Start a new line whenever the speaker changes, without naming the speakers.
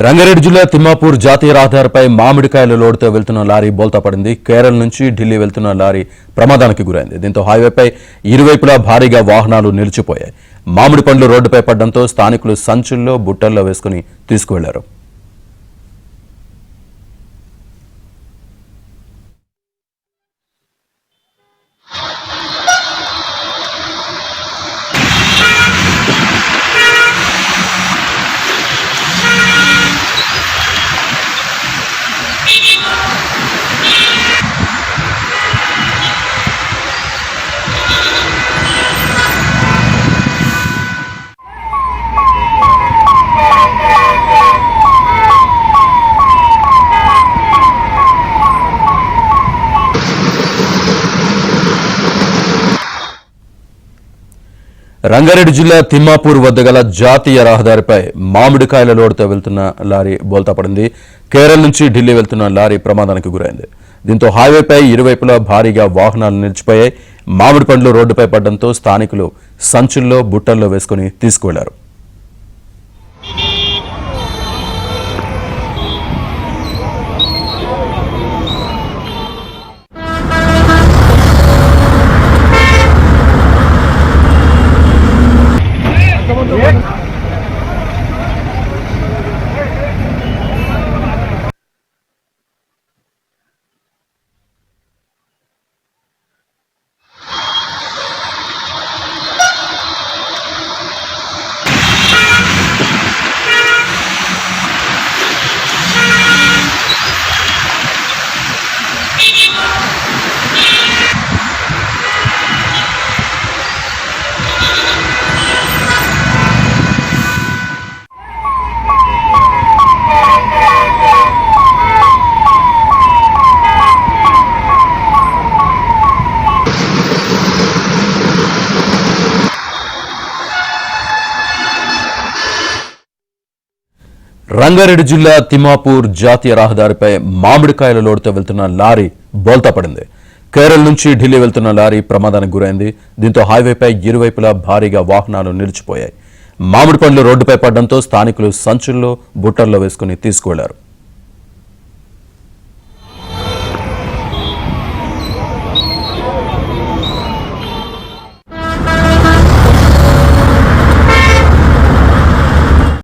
రంగారెడ్డి జిల్లా తిమ్మాపూర్ జాతీయ రహదారిపై మామిడికాయల లోడుతో వెళ్తున్న లారీ బోల్తా పడింది. కేరళ నుంచి ఢిల్లీ వెళ్తున్న లారీ ప్రమాదానికి గురైంది. దీంతో హైవేపై ఇరువైపులా భారీగా వాహనాలు నిలిచిపోయాయి. మామిడి పండ్లు రోడ్డుపై పడడంతో స్థానికులు సంచుల్లో బుట్టల్లో వేసుకుని తీసుకువెళ్లారు. రంగారెడ్డి జిల్లా తిమ్మాపూర్ వద్ద గల జాతీయ రహదారిపై మామిడికాయల లోడుతో వెళ్తున్న లారీ బోల్తా పడింది. కేరళ నుంచి ఢిల్లీ వెళ్తున్న లారీ ప్రమాదానికి గురైంది. దీంతో హైవేపై ఇరువైపులా భారీగా వాహనాలు నిలిచిపోయాయి. మామిడి పండ్లు రోడ్డుపై పడడంతో స్థానికులు సంచుల్లో బుట్టల్లో వేసుకుని తీసుకువెళ్లారు. రంగారెడ్డి జిల్లా తిమ్మాపూర్ జాతీయ రహదారిపై మామిడికాయల లోడుతో వెళ్తున్న లారీ బోల్తా పడింది. కేరళ నుంచి ఢిల్లీ వెళ్తున్న లారీ ప్రమాదానికి గురైంది. దీంతో హైవేపై ఇరువైపులా భారీగా వాహనాలు నిలిచిపోయాయి. మామిడి పండ్లు రోడ్డుపై పడడంతో స్థానికులు సంచుల్లో బుట్టల్లో వేసుకుని తీసుకువెళ్లారు.